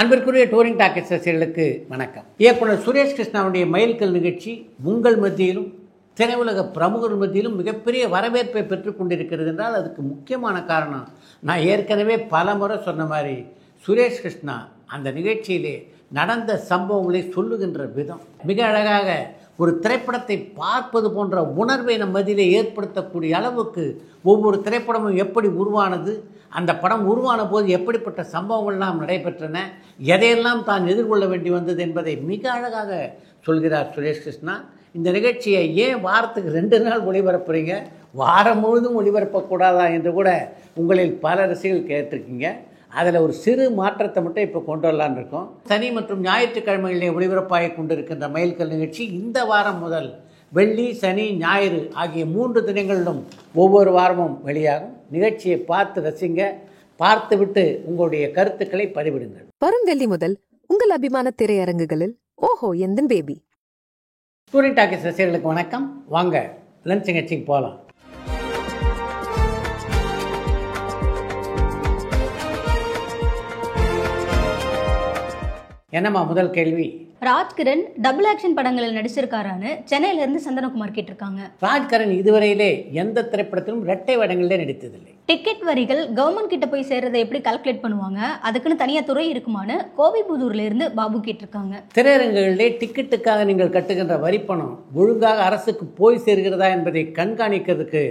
அன்பிற்குரிய touring talkies ரசிகர்களுக்கு வணக்கம். இயக்குனர் சுரேஷ் கிருஷ்ணாவுடைய மைல்கல் நிகழ்ச்சி உங்கள் மத்தியிலும் திரையுலக பிரமுகர் மத்தியிலும் மிகப்பெரிய வரவேற்பை பெற்றுக் கொண்டிருக்கிறது என்றால் அதுக்கு முக்கியமான காரணம், நான் ஏற்கனவே பல முறை சொன்ன மாதிரி சுரேஷ் கிருஷ்ணா அந்த நிகழ்ச்சியிலே நடந்த சம்பவங்களை சொல்லுகின்ற விதம் மிக அழகாக ஒரு திரைப்படத்தை பார்ப்பது போன்ற உணர்வை நம் மத்தியிலே ஏற்படுத்தக்கூடிய அளவுக்கு ஒவ்வொரு திரைப்படமும் எப்படி உருவானது, அந்த படம் உருவான போது எப்படிப்பட்ட சம்பவங்கள்லாம் நடைபெற்றன, எதையெல்லாம் தான் எதிர்கொள்ள வேண்டி வந்தது என்பதை மிக அழகாக சொல்கிறார் சுரேஷ் கிருஷ்ணா. இந்த நிகழ்ச்சியை ஏன் வாரத்துக்கு 2 நாள் ஒளிபரப்புறீங்க, வாரம் முழுதும் ஒளிபரப்பக்கூடாதா என்று கூட உங்களில் பல ரசிகர்கள் கேட்டிருக்கீங்க. அதில் ஒரு சிறு மாற்றத்தை மட்டும் இப்போ கொண்டு வரலான்னு இருக்கோம். சனி மற்றும் ஞாயிற்றுக்கிழமைகளிலே ஒளிபரப்பாகி கொண்டிருக்கின்ற மைல்கல் நிகழ்ச்சி இந்த வாரம் முதல் வெள்ளி, சனி, ஞாயிறு ஆகிய 3 தினங்களிலும் ஒவ்வொரு வாரமும் வெளியாகும். நிகழ்ச்சியை பார்த்து ரசிங்க, பார்த்துவிட்டு உங்களுடைய கருத்துக்களை பதிவிடுங்கள். வரும் வெள்ளி முதல் உங்கள் அபிமான திரையரங்குகளில் ஓஹோ எந்தன் பேபி. டூரிங் டாக்கீஸ் ரசிகர்களுக்கு வணக்கம். வாங்க லஞ்ச் நிகழ்ச்சிக்கு போகலாம். என்னம்மா முதல் கேள்வி? ராஜ்கிரண் டபுள் ஆக்ஷன் படங்களில் நடிச்சிருக்காரான்னு சென்னையில இருந்து சந்தனகுமார் கேட்டிருக்காங்க. ராஜ்கிரண் இதுவரையிலே எந்த திரைப்படத்திலும் இரட்டை வேடங்களிலே நடித்ததில்லை. டிக்கெட் வரிகள் கவர்மெண்ட் கிட்ட போய் சேர்றதை எப்படி கால்குலேட் பண்ணுவாங்க, அதுக்குன்னு தனியா துறை இருக்குமான்னு கோவைப்புதூர்ல இருந்து பாபு கேட்டிருக்காங்க. திரையரங்குகளிலே டிக்கெட்டுக்காக நீங்கள் கட்டுகின்ற வரிப்பணம் ஒழுங்காக அரசுக்கு போய் சேர்கிறதா என்பதை கண்காணிக்கிறதுக்கு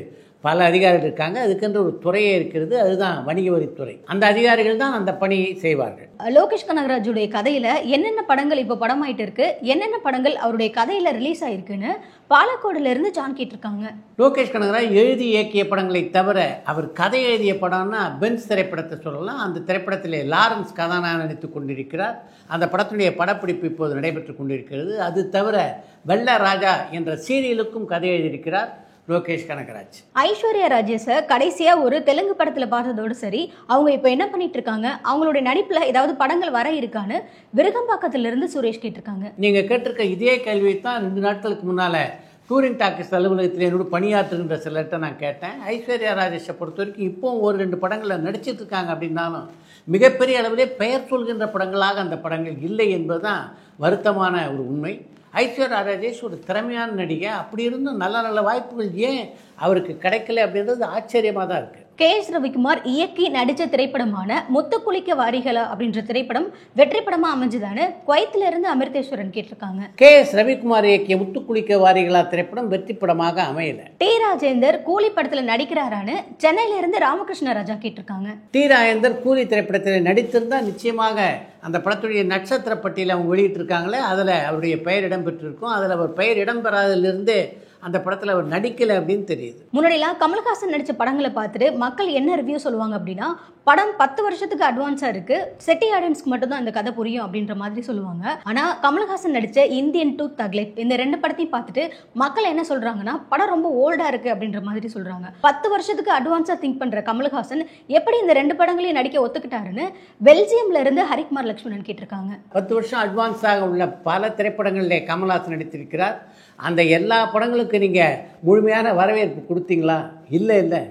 பல அதிகாரிகள் இருக்காங்க. அதுக்கென்று ஒரு துறையே இருக்கிறது, அதுதான் வணிக வரித்துறை. அந்த அதிகாரிகள் தான் அந்த பணியை செய்வார்கள். லோகேஷ் கனகராஜுடைய கதையில என்னென்ன படங்கள் இப்போ படமாயிட்டு இருக்கு, என்னென்ன படங்கள் அவருடைய கதையில ரிலீஸ் ஆயிருக்குன்னு பாலக்கோடுல இருந்து ஜான் கேட்டிருக்காங்க. லோகேஷ் கனகராஜ் எழுதி இயக்கிய படங்களை தவிர அவர் கதை எழுதிய படம்னா பென்ஸ் திரைப்படத்தை சொல்லலாம். அந்த திரைப்படத்திலே லாரன்ஸ் கதாநாயகன் நடித்துக் கொண்டிருக்கிறார். அந்த படத்துடைய படப்பிடிப்பு இப்போது நடைபெற்று கொண்டிருக்கிறது. அது தவிர வெள்ள ராஜா என்ற சீரியலுக்கும் கதை எழுதியிருக்கிறார் லோகேஷ் கனகராஜ். ஐஸ்வர்யா ராஜேஷை கடைசியா ஒரு தெலுங்கு படத்துல பார்த்ததோடு சரி, அவங்க இப்போ என்ன பண்ணிட்டு இருக்காங்க, அவங்களுடைய நடிப்புல ஏதாவது படங்கள் வர இருக்கான்னு விருகம்பாக்கத்துல இருந்து சுரேஷ் கேட்டிருக்காங்க. நீங்க கேட்டிருக்க இதே கேள்வியை தான் 2 நாட்களுக்கு முன்னால டூரிங் டாக்கீஸ் அலுவலகத்தில் என்னோட பணியாற்றுகின்ற சிலர்கிட்ட நான் கேட்டேன். ஐஸ்வர்யா ராஜேஷை பொறுத்த வரைக்கும் இப்போ ஒரு 2 படங்களில் நடிச்சிட்டு இருக்காங்க. அப்படின்னாலும் மிகப்பெரிய அளவிலே பெயர் சொல்கின்ற படங்களாக அந்த படங்கள் இல்லை என்பதுதான் வருத்தமான ஒரு உண்மை. ஐஸ்வர்யா ராஜேஷ் ஒரு திறமையான நடிகை. அப்படி இருந்தும் நல்ல நல்ல வாய்ப்புகள் ஏன் அவருக்கு கிடைக்கல அப்படின்றது ஆச்சரியமாக தான் இருக்குது. KS ரவிக்குமார் இயக்கி நடித்த திரைப்படமான முத்துக்குளிக்க வாரிகளா அப்படின்ற திரைப்படம் வெற்றி படமா அமைஞ்சுதான்னு குவைத்துல இருந்து அமிர்தேஸ்வரன் கேட்டிருக்காங்க. KS ரவிக்குமார் இயக்கிய முத்துக்குளிக்க வாரிகளா திரைப்படம் வெற்றி படமாக அமையல. டி ராஜேந்தர் கூலி படத்துல நடிக்கிறாரான்னு சென்னையில இருந்து ராமகிருஷ்ண ராஜா கேட்டிருக்காங்க. டி ராஜேந்தர் கூலி திரைப்படத்தில் நடித்திருந்தா நிச்சயமாக அந்த படத்துடைய நட்சத்திர பட்டியலை அவங்க வெளியிட்டிருக்காங்களே, அதில் அவருடைய பெயர் இடம்பெற்றிருக்கும். அதில் அவர் பெயர் இடம்பெறாதிலிருந்தே அந்த படத்தில் அவர் நடிக்கலை அப்படின்னு தெரியுது. முன்னாடிலாம் கமல்ஹாசன் நடித்த படங்களை பார்த்துட்டு மக்கள் என்ன ரிவ்யூ சொல்லுவாங்க அப்படின்னா, படம் 10 வருஷத்துக்கு அட்வான்ஸாக இருக்குது, செட்டி ஆடியன்ஸ்க்கு மட்டும்தான் இந்த கதை புரியும் அப்படின்ற மாதிரி சொல்லுவாங்க. ஆனால் கமல்ஹாசன் நடித்த இந்தியன் 2 தக்லைஃப் இந்த 2 படத்தையும் பார்த்துட்டு மக்கள் என்ன சொல்கிறாங்கன்னா, படம் ரொம்ப ஓல்டாக இருக்குது அப்படின்ற மாதிரி சொல்கிறாங்க. 10 வருஷத்துக்கு அட்வான்ஸாக திங்க் பண்ணுற கமல்ஹாசன் எப்படி இந்த 2 படங்களையும் நடிக்க ஒத்துக்கிட்டாருன்னு பெல்ஜியம்ல இருந்து ஹரிகுமார் லட்சுமணன் கேட்டிருக்காங்க. 10 வருஷம் அட்வான்ஸாக உள்ள பல திரைப்படங்களிலே கமல்ஹாசன் நடித்திருக்கிறார். அந்த எல்லா படங்களுக்கு நீங்கள் முழுமையான வரவேற்பு கொடுத்தீங்களா? இல்லை.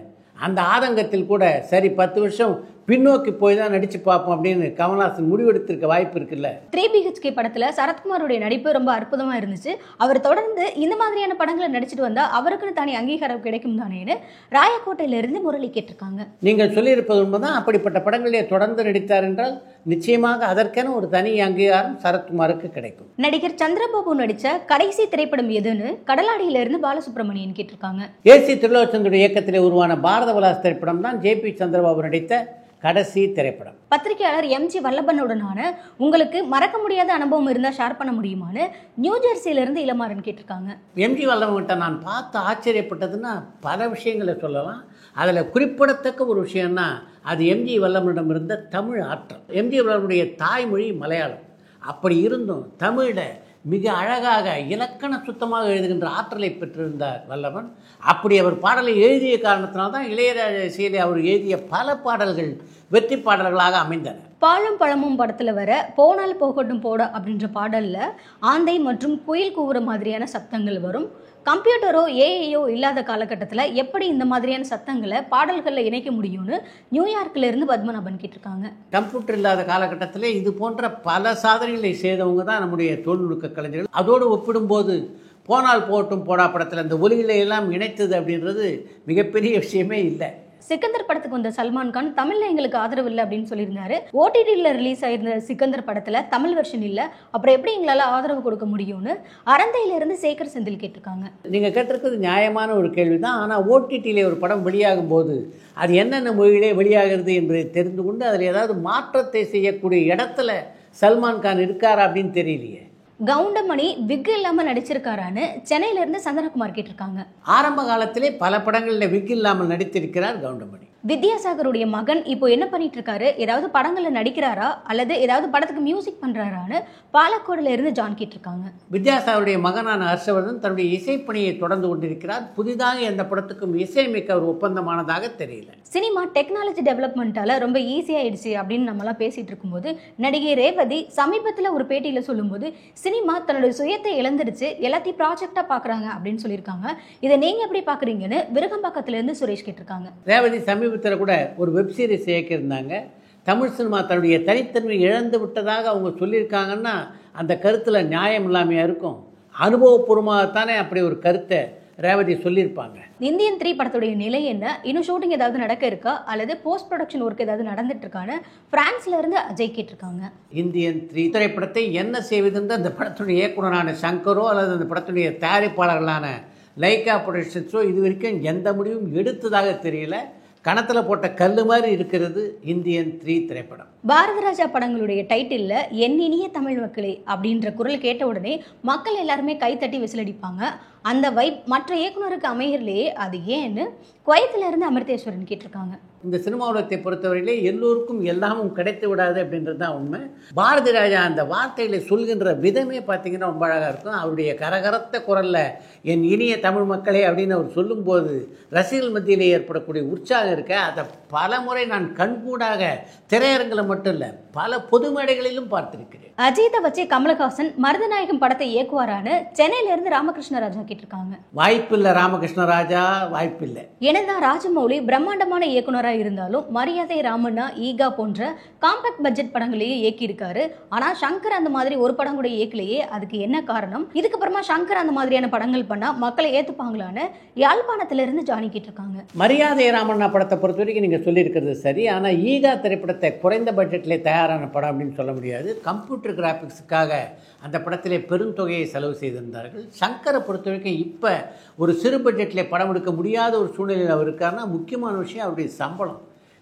அந்த ஆதங்கத்தில் கூட சரி 10 வருஷம் பின்னோக்கி போய் தான் நடிச்சு பார்ப்போம் அப்படின்னு கமல்ஹாசன் முடிவெடுத்திருக்க வாய்ப்பு இருக்குல்ல. 3BHK படத்துல சரத்குமாருடைய நடிப்பு ரொம்ப அற்புதமா இருந்துச்சு. அவர் தொடர்ந்து இந்த மாதிரியான படங்களை நடிச்சுட்டு வந்தா அவருக்குன்னு தனி அங்கீகாரம் கிடைக்கும் தானேன்னு ராயக்கோட்டையில இருந்து முரளி கேட்டிருக்காங்க. நீங்கள் சொல்லியிருப்பது உண்மைதான். அப்படிப்பட்ட படங்களிலே தொடர்ந்து நடித்தார் என்றால் நிச்சயமாக அதற்கென ஒரு தனி அங்கீகாரம் சரத்குமாருக்கு கிடைக்கும். நடிகர் சந்திரபாபு நடிச்ச கடைசி திரைப்படம் எதுன்னு கடலாடியில இருந்து பாலசுப்ரமணியன் கேட்டிருக்காங்க. AC திருலோச்சந்தருடைய இயக்கத்திலே உருவான பாரத விலாஸ் திரைப்படம் தான் JP சந்திரபாபு நடித்த கடைசி திரைப்படம். பத்திரிகையாளர் MG வல்லபனுடனான உங்களுக்கு மறக்க முடியாத அனுபவம் இருந்தால் ஷேர் பண்ண முடியுமான்னு நியூஜெர்சியில இருந்து இளமாறன் கேட்டிருக்காங்க. MG வல்லபன்கிட்ட நான் பார்த்து ஆச்சரியப்பட்டதுன்னா பல விஷயங்களை சொல்லலாம். அதில் குறிப்பிடத்தக்க ஒரு விஷயம்னா அது MG வல்லபனிடம் இருந்த தமிழ் ஆற்றல். MG வல்லபனுடைய தாய்மொழி மலையாளம். அப்படி இருந்தும் தமிழில் மிக அழகாக இலக்கண சுத்தமாக எழுதுகின்ற ஆற்றலை பெற்றிருந்தார் வல்லவன். அப்படி அவர் பாடலை எழுதிய காரணத்தினால்தான் இளையராஜா இசையிலே அவர் எழுதிய பல பாடல்கள் வெற்றி பாடல்களாக அமைந்தன. பாலும் பழமும் படத்துல வர போனால் போகட்டும் போட அப்படின்ற பாடல்ல ஆந்தை மற்றும் குயில் கூவுற மாதிரியான சப்தங்கள் வரும். கம்ப்யூட்டரோ ஏஐயோ இல்லாத காலகட்டத்தில் எப்படி இந்த மாதிரியான சத்தங்களை பாடல்களில் இணைக்க முடியும்னு நியூயார்க்ல இருந்து பத்மநாபன் கேட்டிருக்காங்க. கம்ப்யூட்டர் இல்லாத காலகட்டத்தில் இது போன்ற பல சாதனைகளை செய்தவங்க தான் நம்முடைய தொழில்நுட்ப கலைஞர்கள். அதோடு ஒப்பிடும்போது போனால் போட்டும் போடா படத்தில் அந்த ஒலிகளை எல்லாம் இணைத்தது அப்படின்றது மிகப்பெரிய விஷயமே இல்லை. சிக்கந்தர் படத்துக்கு வந்த சல்மான் கான் தமிழ்ல எங்களுக்கு ஆதரவு இல்லை அப்படின்னு சொல்லியிருந்தாரு. ஓடிடியில் ரிலீஸ் ஆயிருந்த சிக்கந்தர் படத்துல தமிழ் வெர்ஷன் இல்லை, அப்புறம் எப்படி எங்களால் ஆதரவு கொடுக்க முடியும்னு அரந்தையில இருந்து சேகர் செந்தில் கேட்டிருக்காங்க. நீங்கள் கேட்டிருக்கிறது நியாயமான ஒரு கேள்வி தான். ஆனால் ஓடிடியில் ஒரு படம் வெளியாகும் போது அது என்னென்ன மொழியிலே வெளியாகிறது என்பதை தெரிந்து கொண்டு அதில் ஏதாவது மாற்றத்தை செய்யக்கூடிய இடத்துல சல்மான் கான் இருக்காரா அப்படின்னு தெரியலையே. கவுண்டமணி விக் இல்லாமல் நடிச்சிருக்காரான்னு சென்னையில இருந்து சந்தனகுமார் கேட்டிருக்காங்க. ஆரம்ப காலத்திலே பல படங்களில் விக் இல்லாமல் நடித்திருக்கிறார் கவுண்டமணி. வித்யாசாகருடைய மகன் இப்போ என்ன பண்ணிட்டு இருக்காரு, ஏதாவது படங்கள்ல நடிக்கிறாரா அல்லது ஏதாவது படத்துக்கு மியூசிக் பண்றாரான்னு பாலக்கோடுல இருந்து ஜான் கேட்டிருக்காங்க. வித்யாசாகருடைய மகனான ஹர்ஷவர்தன் தன்னுடைய இசைப்பணியை தொடர்ந்து கொண்டிருக்கிறார். புதிதாக எந்த படத்துக்கும் இசையமைக்க ஒரு ஒப்பந்தமானதாக தெரியல. சினிமா டெக்னாலஜி டெவலப்மெண்ட்டால ரொம்ப ஈஸியாயிடுச்சு அப்படின்னு நம்மளாம் பேசிட்டு இருக்கும்போது நடிகை ரேவதி சமீபத்தில் ஒரு பேட்டியில சொல்லும்போது சினிமா தன்னுடைய சுயத்தை இழந்துடுச்சு, எல்லாத்தையும் ப்ராஜெக்டா பாக்குறாங்க அப்படின்னு சொல்லியிருக்காங்க. இதை நீங்க எப்படி பாக்குறீங்கன்னு விருகம்பாக்கத்துல இருந்து சுரேஷ் கேட்டிருக்காங்க. ரேவதி சமீபத்தில் கூட ஒரு வெப்சீரிஸ் இயக்கியிருந்தாங்க. தமிழ் சினிமா தன்னுடைய தனித்தன்மை இழந்து விட்டதாக அவங்க சொல்லியிருக்காங்கன்னா அந்த கருத்தில் நியாயம் இல்லாமையாக இருக்கும். அனுபவபூர்வமாகத்தானே அப்படி ஒரு கருத்தை ரேவதி சொல்லியிருப்பாங்க. இந்தியன் 3 படத்துடைய நிலை என்ன, இன்னும் ஷூட்டிங் ஏதாவது நடக்க இருக்கா அல்லது போஸ்ட் ப்ரொடக்ஷன் ஒர்க் ஏதாவது நடந்துட்டு இருக்கான்னு பிரான்ஸ்ல இருந்து அஜய் கேட்டிருக்காங்க. இந்தியன் 3 திரைப்படத்தை என்ன செய்வதென்று அந்த படத்துடைய இயக்குனரான சங்கரோ அல்லது அந்த படத்துடைய தயாரிப்பாளர்களான லைகா ப்ரொடக்ஷன்ஸோ இது வரைக்கும் எந்த முடிவும் எடுத்ததாக தெரியல. கணத்தில் போட்ட கல் மாதிரி இருக்கிறது இந்தியன் 3 திரைப்படம். பாரதிராஜா படங்களுடைய டைட்டில்ல என் இனிய தமிழ் மக்களே அப்படின்ற குரல் கேட்ட உடனே மக்கள் எல்லாருமே கைத்தட்டி விசிலடிப்பாங்க. அந்த வைப் மற்ற இயக்குனருக்கு அமைகிறலையே, அது ஏன்னு குவைத்துல இருந்து அமிர்தேஸ்வரன் கேட்டிருக்காங்க. இந்த சினிமா உலகத்தை பொறுத்தவரையிலே எல்லோருக்கும் எல்லாமும் கிடைத்து விடாது அப்படின்றது தான் உண்மை. பாரதி ராஜா அந்த வார்த்தைகளை சொல்கின்ற விதமே பார்த்தீங்கன்னா ரொம்ப அழகாக இருக்கும். அவருடைய கரகரத்த குரலில் என் இனிய தமிழ் மக்களே அப்படின்னு அவர் சொல்லும்போது ரசிகர்கள் மத்தியிலே ஏற்படக்கூடிய உற்சாகம் இருக்க, அதை பல முறை நான் கண்கூடாக திரையரங்கில் மட்டும் இல்லை பல பொது மேடைகளிலும் பார்த்திருக்கிறேன். அஜித்தை வச்சு கமலஹாசன் மருதநாயகம் படத்தை இயக்குவாரான்னு சென்னையில இருந்து ராமகிருஷ்ண ராஜா கேட்டிருக்காங்க. வாய்ப்பில்லை ராமகிருஷ்ண ராஜா, வாய்ப்பில்லை. என்னதான் ராஜமௌலி பிரம்மாண்டமான இயக்குனராக இருந்தாலும் மரியாதை ராமண்ணா, ஈகா போன்ற காம்பேக்ட் பட்ஜெட் படங்களையே இயக்கியிருக்காரு. ஆனா சங்கர் அந்த மாதிரி ஒரு படம் கூட இயக்கலையே, அதுக்கு என்ன காரணம்? இதுக்கப்புறமா சங்கர் அந்த மாதிரியான படங்கள் பண்ணா மக்களை ஏத்துப்பாங்களான்னு யாழ்ப்பாணத்துல இருந்து ஜானி கேட்டிருக்காங்க. மரியாதை ராமண்ணா படத்தை பொறுத்த வரைக்கும் நீங்க சொல்லியிருக்கிறது சரி. ஆனா ஈகா திரைப்படத்தை குறைந்த பட்ஜெட்ல தயாரான படம் அப்படின்னு சொல்ல முடியாது. கம்ப்யூட்டர் கிராபிக்ஸுக்காக அந்த படத்திலே பெருந்தொகையை செலவு செய்திருந்தார்கள். சங்கரை பொறுத்த வரைக்கும் இப்போ ஒரு சிறு பட்ஜெட்டில் படம் எடுக்க முடியாத ஒரு சூழ்நிலையில் அவர் இருக்காருன்னா முக்கியமான விஷயம் அவருடைய சம்பளம்.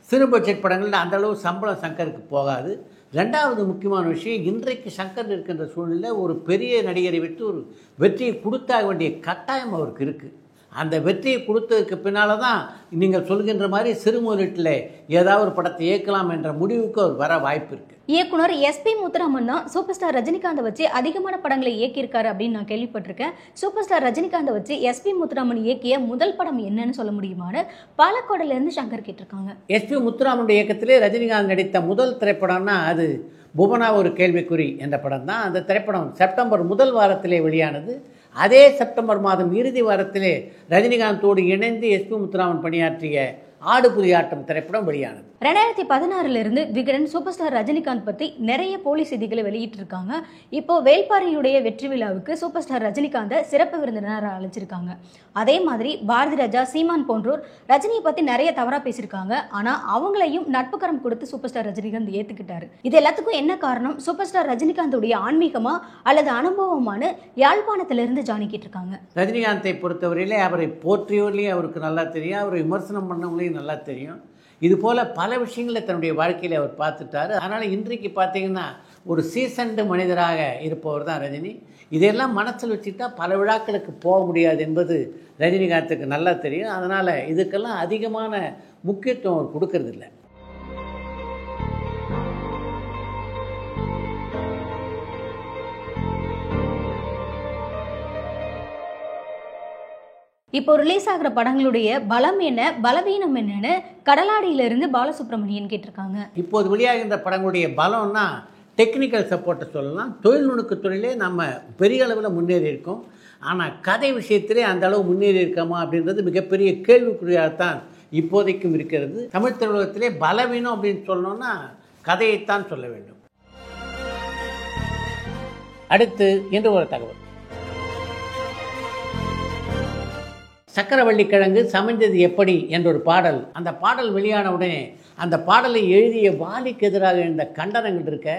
சிறு பட்ஜெட் படங்களில் அந்த அளவு சம்பளம் சங்கருக்கு போகாது. ரெண்டாவது முக்கியமான விஷயம், இன்றைக்கு சங்கர் இருக்கின்ற சூழ்நிலையில் ஒரு பெரிய நடிகரை விட்டு ஒரு வெற்றியை கொடுத்தாக வேண்டிய கட்டாயம் அவருக்கு இருக்குது. அந்த வெற்றியை கொடுத்ததுக்கு பின்னால் தான் நீங்கள் சொல்கின்ற மாதிரி சிறு முதலீட்டில் ஏதாவது ஒரு படத்தை இயக்கலாம் என்ற முடிவுக்கு அவர் வர வாய்ப்பு இருக்குது. இயக்குனர் SP முத்துராமன் தான் சூப்பர் ஸ்டார் ரஜினிகாந்தை வச்சு அதிகமான படங்களை இயக்கியிருக்காரு அப்படின்னு நான் கேள்விப்பட்டிருக்கேன். சூப்பர் ஸ்டார் ரஜினிகாந்தை வச்சு SP முத்துராமன் இயக்கிய முதல் படம் என்னன்னு சொல்ல முடியுமான்னு பாலக்கோடுல இருந்து சங்கர் கேட்டிருக்காங்க. SP முத்துராமனுடைய இயக்கத்திலே ரஜினிகாந்த் நடித்த முதல் திரைப்படம்னா அது புவனா ஒரு கேள்விக்குறி என்ற படம் தான். அந்த திரைப்படம் செப்டம்பர் முதல் வாரத்திலே வெளியானது. அதே செப்டம்பர் மாதம் இறுதி வாரத்திலே ரஜினிகாந்தோடு இணைந்து SP முத்துராமன் பணியாற்றிய ஆடு புலி ஆட்டம் திரைப்படம் வெளியானது. 2016 இருந்து விகடன் சூப்பர் ஸ்டார் ரஜினிகாந்த் பத்தி நிறைய போலி செய்திகளை வெளியிட்டு இருக்காங்க. இப்போ வேல்பாரியுடைய வெற்றி விழாவுக்கு சூப்பர் ஸ்டார் ரஜினிகாந்தை சிறப்பு விருந்தினராக அழைச்சிருக்காங்க. அதே மாதிரி பாரதி ராஜா, சீமான் போன்றோர் ரஜினியை பத்தி நிறைய தவறா பேசியிருக்காங்க. ஆனா அவங்களையும் நட்புக்கரம் கொடுத்து சூப்பர் ஸ்டார் ரஜினிகாந்த் ஏத்துக்கிட்டாரு. இது எல்லாத்துக்கும் என்ன காரணம்? சூப்பர் ஸ்டார் ரஜினிகாந்தோடைய ஆன்மீகமா அல்லது அனுபவமானு யாழ்ப்பாணத்திலிருந்து ஜானி கேட்டிருக்காங்க. ரஜினிகாந்தை பொறுத்தவரையிலே அவரை போற்றியோர்லேயும் அவருக்கு நல்லா தெரியும், அவரை விமர்சனம் பண்ணவங்களையும் நல்லா தெரியும். இது போல் பல விஷயங்களை தன்னுடைய வாழ்க்கையில் அவர் பார்த்துட்டாரு. அதனால் இன்றைக்கு பார்த்தீங்கன்னா ஒரு சீசன்டு மனிதராக இருப்பவர் தான் ரஜினி. இதையெல்லாம் மனசில் வச்சுட்டா பல விழாக்களுக்கு போக முடியாது என்பது ரஜினிகாந்துக்கு நல்லா தெரியும். அதனால் இதுக்கெல்லாம் அதிகமான முக்கியத்துவம் அவர் கொடுக்கறதில்லை. இப்போ ரிலீஸ் ஆகிற படங்களுடைய பலம் என்ன, பலவீனம் என்னன்னு கடலாடியிலிருந்து பாலசுப்ரமணியன் கேட்டிருக்காங்க. இப்போது வெளியாகின்ற படங்களுடைய பலம்னா டெக்னிக்கல் சப்போர்ட்டை சொல்லலாம், தொழில் நுணுக்கத்துறையிலே நம்ம பெரிய அளவில் முன்னேறி இருக்கோம். ஆனால் கதை விஷயத்திலே அந்த அளவு முன்னேறி இருக்கோமா அப்படின்றது மிகப்பெரிய கேள்விக்குறியாகத்தான் இப்போதைக்கும் இருக்கிறது. தமிழ் திரையுலகத்திலே பலவீனம் அப்படின்னு சொல்லணும்னா கதையைத்தான் சொல்ல வேண்டும். அடுத்து என்று ஒரு தகவல், சக்கரவள்ளி கிழங்கு சமைஞ்சது எப்படி என்ற ஒரு பாடல். அந்த பாடல் வெளியான உடனே அந்த பாடலை எழுதிய வாலிக்கு எதிராக இருந்த கண்டனங்கள் இருக்க,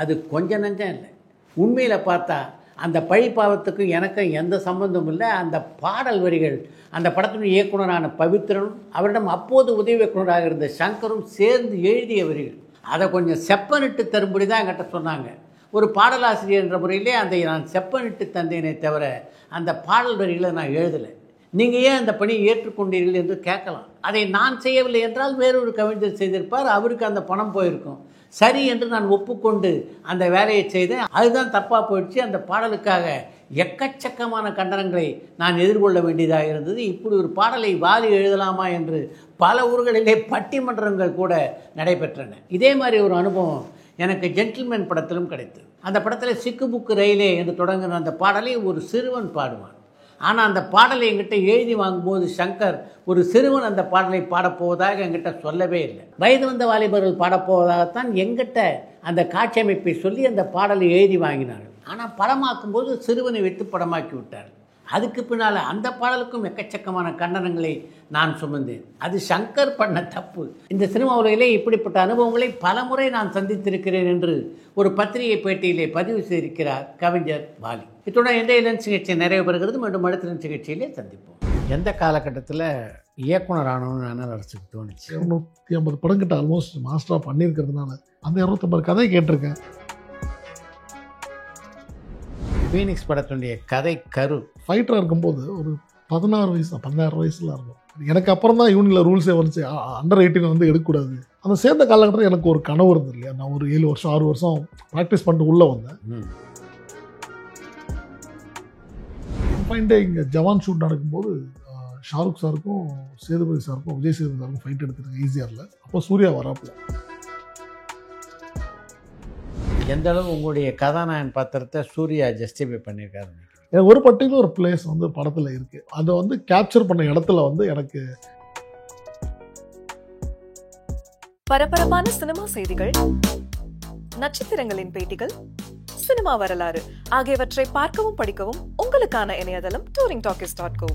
அது கொஞ்சம் நஞ்சம் இல்லை. உண்மையில் பார்த்தா அந்த பழிப்பாவத்துக்கும் எனக்கும் எந்த சம்பந்தமும் இல்லை. அந்த பாடல் வரிகள் அந்த படத்தினுடைய இயக்குனரான பவித்ரனும் அவரிடம் அப்போது உதவி இயக்குனராக இருந்த சங்கரும் சேர்ந்து எழுதிய வரிகள். அதை கொஞ்சம் செப்பனிட்டு தரும்படி தான் என்கிட்ட சொன்னாங்க. ஒரு பாடலாசிரியர் என்ற முறையிலே அதை நான் செப்பனிட்டு தந்தேனே தவிர அந்த பாடல் வரிகளை நான் எழுதலை. நீங்கள் ஏன் அந்த பணியை ஏற்றுக்கொண்டீர்கள் என்று கேட்கலாம். அதை நான் செய்யவில்லை என்றால் வேறொரு கவிஞர் செய்திருப்பார், அவருக்கு அந்த பணம் போயிருக்கும். சரி என்று நான் ஒப்புக்கொண்டு அந்த வேலையை செய்தேன். அதுதான் தப்பாக போயிடுச்சு. அந்த பாடலுக்காக எக்கச்சக்கமான கண்டனங்களை நான் எதிர்கொள்ள வேண்டியதாக இருந்தது. இப்படி ஒரு பாடலை வாலி எழுதலாமா என்று பல ஊர்களிலே பட்டிமன்றங்கள் கூட நடைபெற்றன. இதே மாதிரி ஒரு அனுபவம் எனக்கு ஜென்டில்மேன் படத்திலும் கிடைத்தது. அந்த படத்தில் சிக்கு புக்கு ரயிலே என்று தொடங்குகிற அந்த பாடலை ஒரு சிறுவன் பாடுவான். ஆனால் அந்த பாடலை என்கிட்ட எழுதி வாங்கும்போது சங்கர் ஒரு சிறுவன் அந்த பாடலை பாடப்போவதாக என்கிட்ட சொல்லவே இல்லை. வயது வந்த வாலிபர்கள் பாடப்போவதாகத்தான் என்கிட்ட அந்த காட்சி அமைப்பை சொல்லி அந்த பாடலை எழுதி வாங்கினார்கள். ஆனால் படமாக்கும்போது சிறுவனை வைத்து படமாக்கி விட்டார். அதுக்கு பின்னால் அந்த பாடலுக்கும் எக்கச்சக்கமான கண்டனங்களை நான் சுமந்தேன். அது சங்கர் பண்ண தப்பு. இந்த சினிமா உலகிலே இப்படிப்பட்ட அனுபவங்களை பல முறை நான் சந்தித்திருக்கிறேன் என்று ஒரு பத்திரிகை பேட்டியிலே பதிவு செய்திருக்கிறார் கவிஞர் வாலி. இத்துடன் இன்றைய லென்ஸ் நிகழ்ச்சி நிறைவு பெறுகிறது. மீண்டும் அடுத்த லென்ஸ் நிகழ்ச்சியிலே சந்திப்போம். எந்த காலகட்டத்தில் இயக்குனர் ஆனவன்னு என்ன அரசுக்கு தோணுச்சு? 250 படம் கிட்ட ஆல்மோஸ்ட் மாஸ்டராக பண்ணியிருக்கிறதுனால அந்த 250 கதை கேட்டிருக்கேன். ஃபீனிக்ஸ் படத்தினுடைய கதை கரு ஃபைட்டராக இருக்கும்போது ஒரு 16 வயசுல இருக்கும். எனக்கு அப்புறம் தான் யூனியில் ரூல்ஸே வந்துச்சு, அண்டர் 18 வந்து எடுக்கக்கூடாது. அந்த சேர்ந்த காலகட்டத்தில் எனக்கு ஒரு கனவு இருந்தது இல்லையா. நான் ஒரு 7 வருஷம் 6 வருஷம் ப்ராக்டிஸ் பண்ணிட்டு உள்ளே வந்தேன். ஃபைன் டே இங்கே ஜவான் ஷூட் நடக்கும்போது ஷாருக் சாருக்கும் சேதுபதி சாருக்கும் விஜய் சேதுபதி சாருக்கும் ஃபைட் எடுத்துருக்கேன் ஈஸியாரில். அப்போ சூர்யா வராப்பில். எந்த அளவு உங்களுடைய கதாநாயகன் பாத்திரத்தை சூர்யா ஜஸ்டிஃபை பண்ணியிருக்காரு? எனக்கு ஒரு பர்டிகுலர் பிளேஸ் வந்து படத்தில் இருக்குது. அதை வந்து கேப்சர் பண்ண இடத்துல வந்து எனக்கு பரபரப்பான சினிமா செய்திகள், நட்சத்திரங்களின் பேட்டிகள், சினிமா வரலாறு ஆகியவற்றை பார்க்கவும் படிக்கவும் உங்களுக்கான இணையதளம் touringtalkies.co.